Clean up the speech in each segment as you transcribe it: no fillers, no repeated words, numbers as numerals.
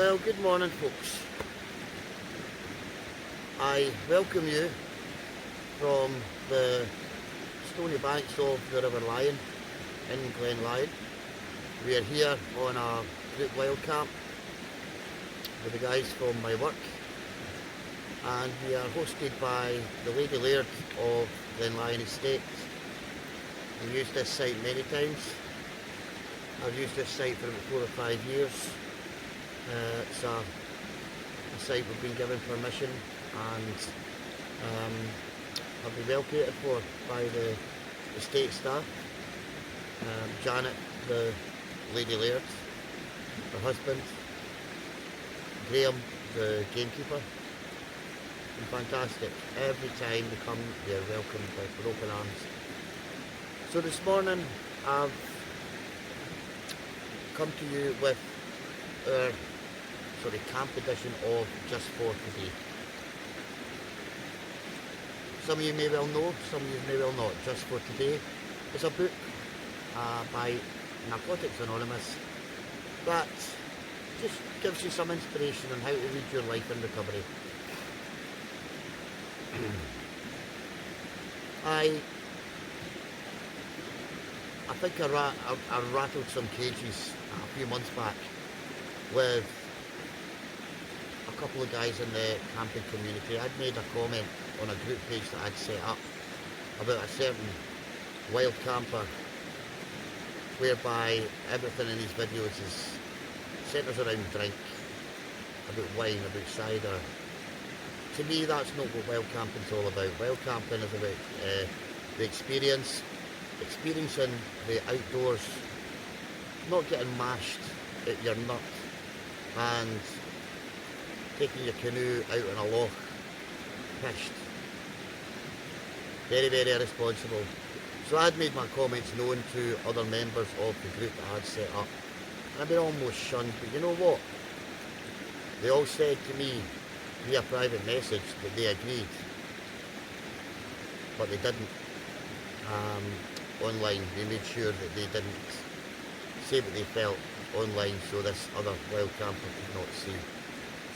Well, good morning, folks. I welcome you from the stony banks of the River Lyon in Glen Lyon. We are here on a group wild camp with the guys from my work, and we are hosted by the Lady Laird of Glen Lyon Estate. We've used this site many times. I've used this site for about 4 or 5 years. It's a site we've been given permission, and I've been well catered for by the estate staff. Janet, the Lady Laird, her husband, Graham, the gamekeeper. And fantastic. Every time they come, they're welcomed with open arms. So this morning I've come to you with our camp edition of Just For Today. Some of you may well know, some of you may well not. Just For Today is a book by Narcotics Anonymous that just gives you some inspiration on how to lead your life in recovery. I think I rattled some cages a few months back with a couple of guys in the camping community. I'd made a comment on a group page that I'd set up about a certain WildCamper whereby everything in his videos is centres around drink, about wine, about cider. To me, that's not what wild camping's all about. Wild camping is about the experiencing the outdoors, not getting mashed at your nut, and taking your canoe out in a loch, pished. Very, very irresponsible. So I'd made my comments known to other members of the group that I'd set up, and I'd been almost shunned. But you know what? They all said to me via private message that they agreed, but they didn't. Online, they made sure that they didn't say what they felt online, so this other wild camper could not see.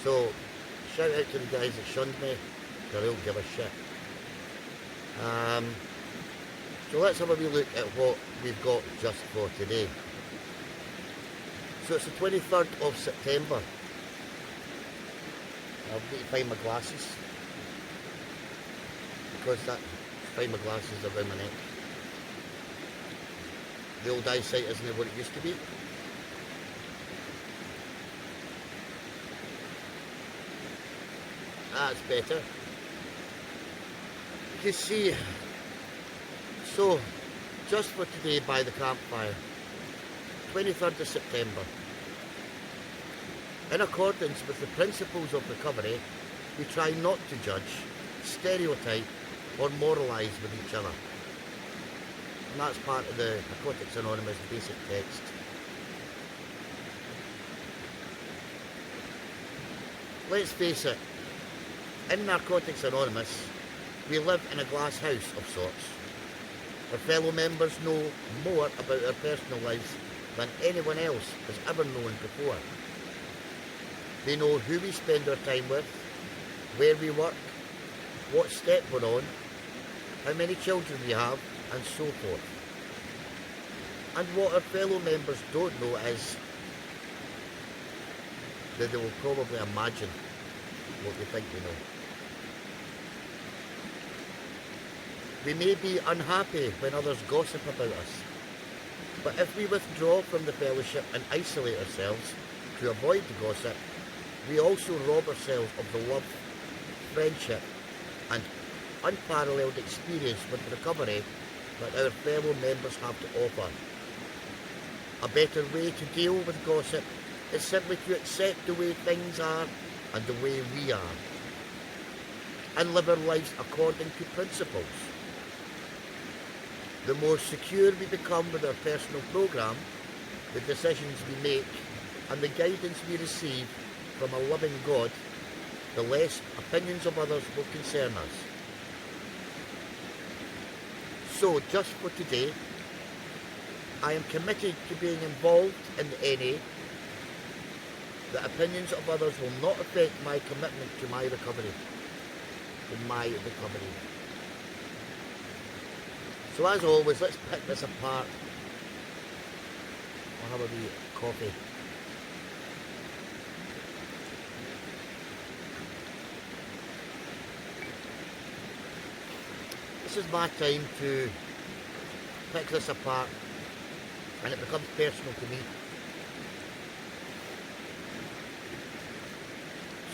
So shout out to the guys that shunned me. They don't give a shit. So let's have a wee look at what we've got just for today. So it's the 23rd of September. I'll need to find my glasses, because find my glasses around my neck. The old eyesight isn't what it used to be. That's better. You can see. So, Just For Today by the Campfire, 23rd of September. In accordance with the principles of recovery, we try not to judge, stereotype or moralise with each other. And that's part of the Narcotics Anonymous basic text. Let's face it, in Narcotics Anonymous, we live in a glass house of sorts. Our fellow members know more about our personal lives than anyone else has ever known before. They know who we spend our time with, where we work, what step we're on, how many children we have, and so forth. And what our fellow members don't know is that they will probably imagine what we think we know. We may be unhappy when others gossip about us, but if we withdraw from the fellowship and isolate ourselves to avoid the gossip, we also rob ourselves of the love, friendship and unparalleled experience with recovery that our fellow members have to offer. A better way to deal with gossip is simply to accept the way things are and the way we are, and live our lives according to principles. The more secure we become with our personal programme, the decisions we make and the guidance we receive from a loving God, the less opinions of others will concern us. So, just for today, I am committed to being involved in the NA, The opinions of others will not affect my commitment to my recovery. So as always, let's pick this apart. I'll have a wee coffee. This is my time to pick this apart, and it becomes personal to me.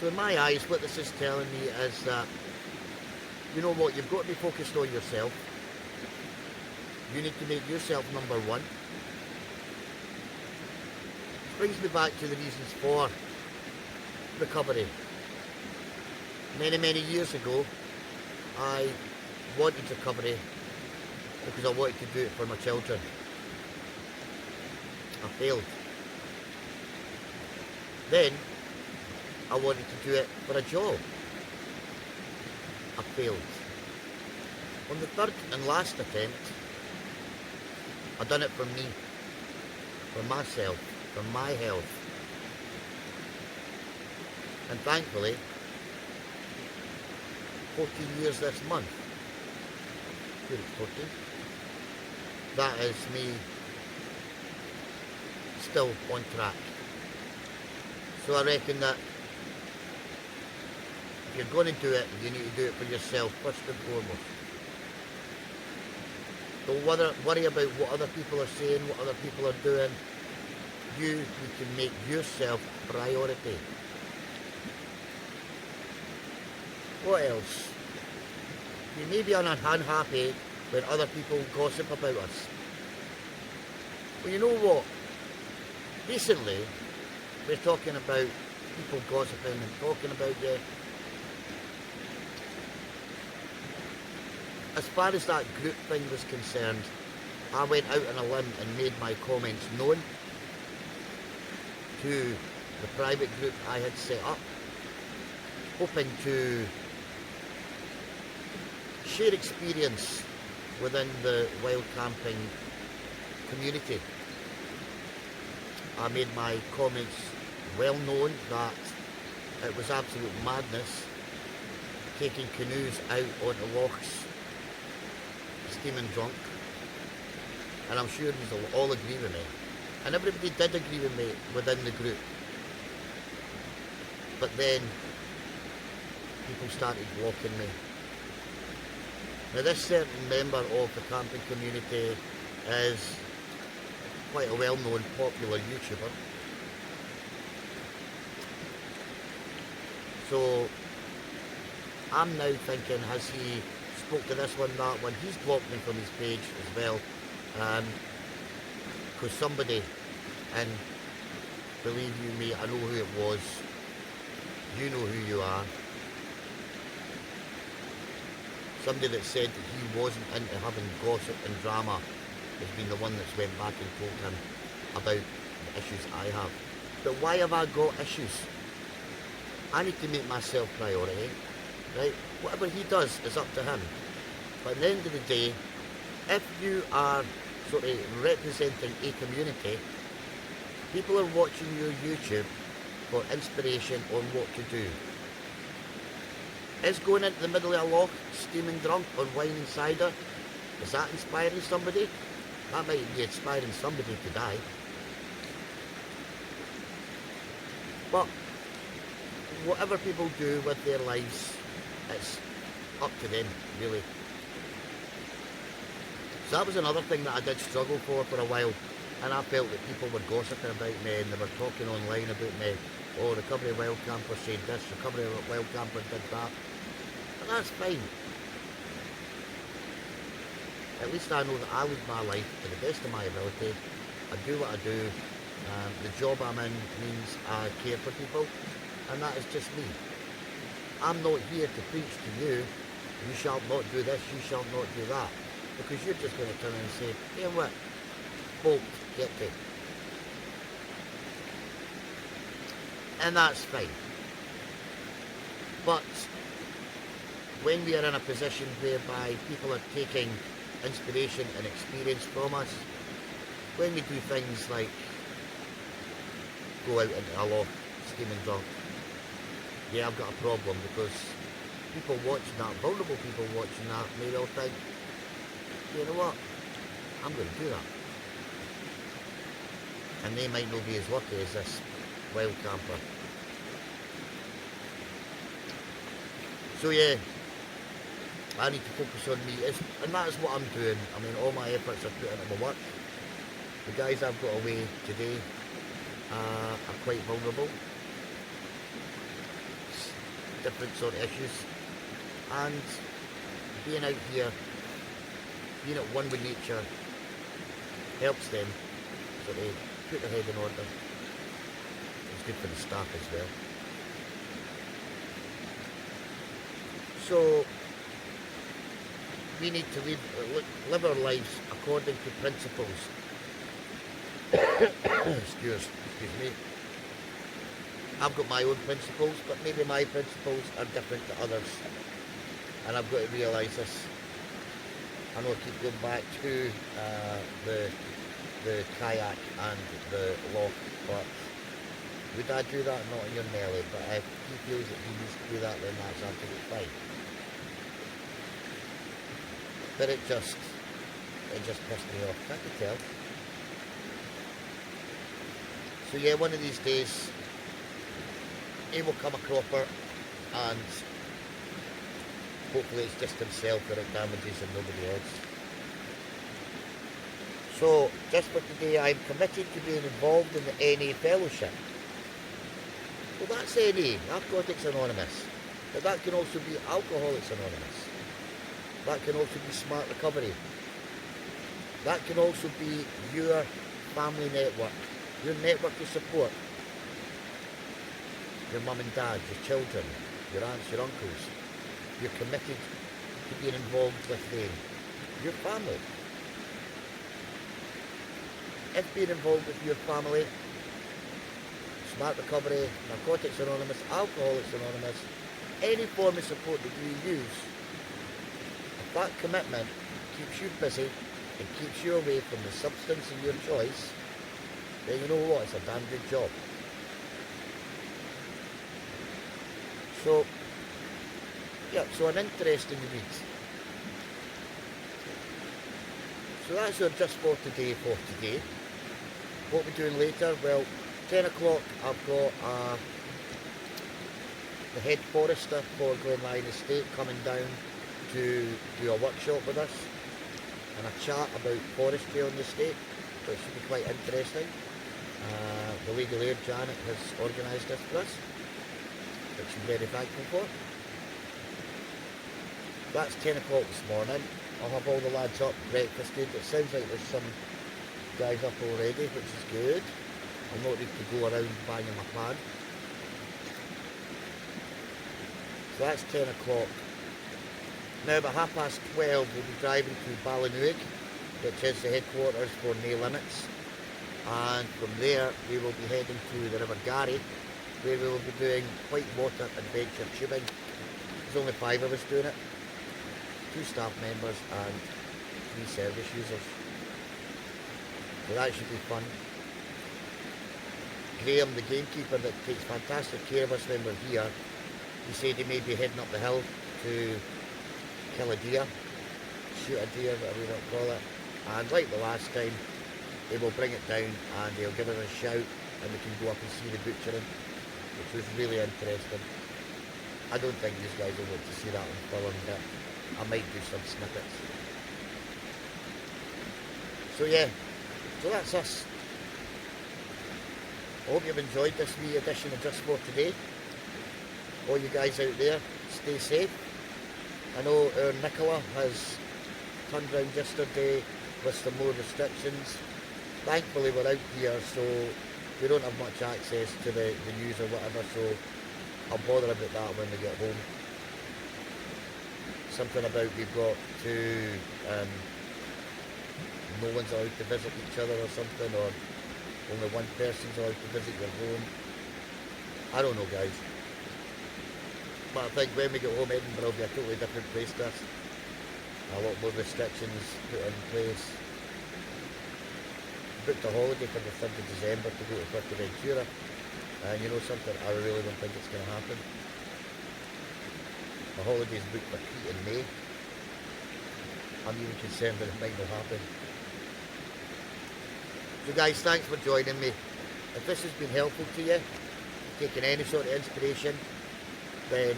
So in my eyes, what this is telling me is that, you know what, you've got to be focused on yourself. You need to make yourself number one. This brings me back to the reasons for recovery. Many, many years ago, I wanted recovery because I wanted to do it for my children. I failed. Then, I wanted to do it for a job. I failed. On the third and last attempt, I done it for me, for myself, for my health. And thankfully, 14 years this month, good, 14, that is me still on track. So I reckon that if you're going to do it, you need to do it for yourself first and foremost. Don't worry about what other people are saying, what other people are doing. You need to make yourself priority. What else? You may be unhappy when other people gossip about us. Well, you know what? Recently, we're talking about people gossiping and talking about you. As far as that group thing was concerned, I went out on a limb and made my comments known to the private group I had set up, hoping to share experience within the wild camping community. I made my comments well known that it was absolute madness taking canoes out onto lochs steaming drunk, and I'm sure you'll all agree with me, and everybody did agree with me within the group. But then people started blocking me. Now this certain member of the camping community is quite a well-known popular YouTuber, so I'm now thinking, has he spoke to this one, that one? He's blocked me from his page as well, because somebody, and believe you me, I know who it was, you know who you are, somebody that said that he wasn't into having gossip and drama has been the one that's went back and told him about the issues I have. But why have I got issues? I need to make myself priority, right? Whatever he does is up to him. But at the end of the day, if you are sort of representing a community, people are watching your YouTube for inspiration on what to do. Is going into the middle of a loch, steaming drunk on wine and cider, is that inspiring somebody? That might be inspiring somebody to die. But whatever people do with their lives, it's up to them, really. So that was another thing that I did struggle for a while, and I felt that people were gossiping about me and they were talking online about me. Oh, Recovery WildCamper said this, Recovery WildCamper did that. And that's fine. At least I know that I live my life to the best of my ability. I do what I do. The job I'm in means I care for people, and that is just me. I'm not here to preach to you, you shall not do this, you shall not do that, because you're just going to turn and say, hey, what? Bolt, get it. And that's fine. But when we are in a position whereby people are taking inspiration and experience from us, when we do things like go out into a loch, screaming drunk, yeah, I've got a problem, because people watching that, vulnerable people watching that, may well think, you know what, I'm going to do that. And they might not be as lucky as this wild camper. So yeah, I need to focus on me, and that is what I'm doing. I mean, all my efforts are put into my work. The guys I've got away today are quite vulnerable. Different sort of issues. And being out here, being at one with nature, helps them sort of put their head in order. It's good for the staff as well. So we need to live our lives according to principles. excuse me. I've got my own principles, but maybe my principles are different to others. And I've got to realise this. I know I keep going back to the kayak and the loch, but would I do that? Not in your Nelly, but if he feels that he needs to do that, then that's absolutely fine. But it just pissed me off, can't you tell? So yeah, one of these days, he will come a cropper, and hopefully it's just himself that it damages and nobody else. So, just for today, I'm committed to being involved in the NA fellowship. Well, that's NA, Narcotics Anonymous. But that can also be Alcoholics Anonymous. That can also be Smart Recovery. That can also be your family network, your network of support. Your mum and dad, your children, your aunts, your uncles. You're committed to being involved with them. Your family. If being involved with your family, Smart Recovery, Narcotics Anonymous, Alcoholics Anonymous, any form of support that you use, if that commitment keeps you busy and keeps you away from the substance of your choice, then you know what, it's a damn good job. So, yeah, so an interesting read. So that's your just for today. What we're doing later, well, 10 o'clock I've got the head forester for Glen Lyon Estate coming down to do a workshop with us and a chat about forestry on the estate, which should be quite interesting. The Lady Laird, Janet, has organised this for us, which I'm very thankful for. That's 10 o'clock this morning. I'll have all the lads up, breakfasted. It sounds like there's some guys up already, which is good. I'm not need to go around banging my pan. So that's 10 o'clock. Now about 12:30 we'll be driving to Ballinouig, which is the headquarters for No Limits. And from there we will be heading to the River Garry, where we will be doing whitewater adventure tubing. There's only 5 of us doing it. 2 staff members and 3 service users. So that should be fun. Graham, the gamekeeper that takes fantastic care of us when we're here, he said he may be heading up the hill to kill a deer, shoot a deer, whatever you want to call it. And like the last time, he will bring it down and he'll give us a shout and we can go up and see the butchering, which was really interesting. I don't think these guys will want to see that on film, but I might do some snippets. So yeah, so that's us. I hope you've enjoyed this wee edition of Just For Today. All you guys out there, stay safe. I know our Nicola has turned round yesterday with some more restrictions. Thankfully we're out here, so we don't have much access to the news or whatever, so I'll bother about that when we get home. Something about we've got to, no one's allowed to visit each other or something, or only one person's allowed to visit your home. I don't know, guys. But I think when we get home, Edinburgh will be a totally different place to us. A lot more restrictions put in place. Booked a holiday for the 3rd of December to go to Fuerteventura. And you know something, I really don't think it's going to happen. My holiday's booked for Crete in May. I'm even concerned that it might not happen. So guys, thanks for joining me. If this has been helpful to you, taking any sort of inspiration, then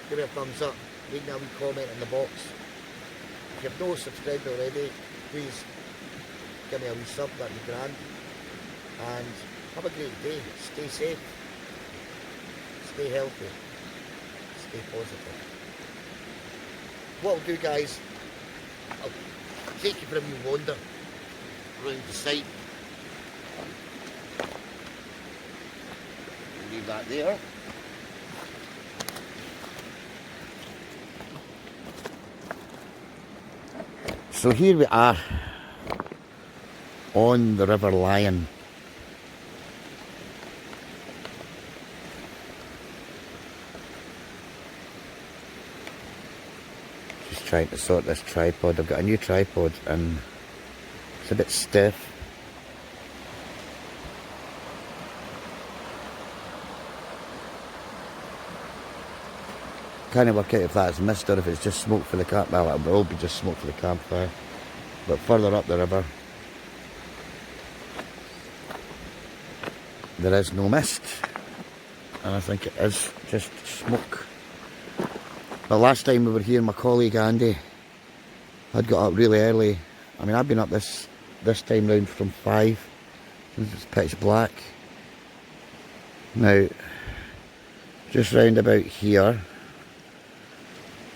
give me a thumbs up, leave me a wee comment in the box. If you've not subscribed already, please give me a wee sub, that'd be grand. And have a great day. Stay safe, stay healthy, stay positive. What I'll do, guys, I'll take you for a wee wander around the site. Leave that there. So here we are on the River Lyon. Just trying to sort this tripod. I've got a new tripod and it's a bit stiff. Can't work out if that's mist or if it's just smoke for the camp. Well, it will be just smoke for the campfire. But further up the river, there is no mist, and I think it is just smoke. But last time we were here, my colleague Andy had got up really early. I mean, I've been up this time round from 5, since it's pitch black. Now, just round about here,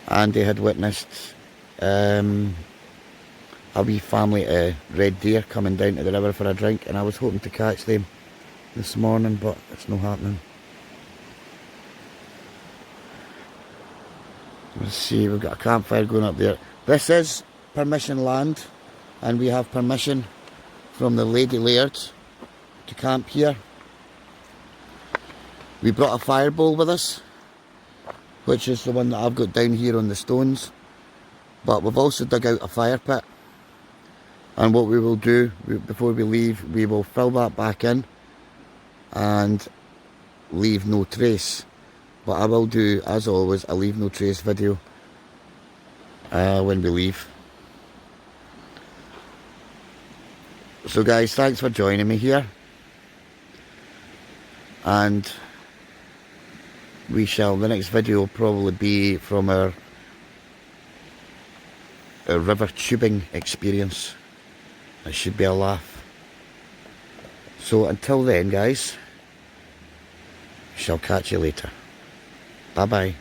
Andy had witnessed a wee family of red deer coming down to the river for a drink, and I was hoping to catch them this morning, but it's not happening. Let's see, we've got a campfire going up there. This is permission land, and we have permission from the Lady Laird to camp here. We brought a fire bowl with us, which is the one that I've got down here on the stones, but we've also dug out a fire pit, and what we will do before we leave, we will fill that back in and leave no trace. But I will do, as always, a leave no trace video when we leave. So guys, thanks for joining me here, and the next video will probably be from our river tubing experience. It should be a laugh. So until then, guys, shall catch you later. Bye bye.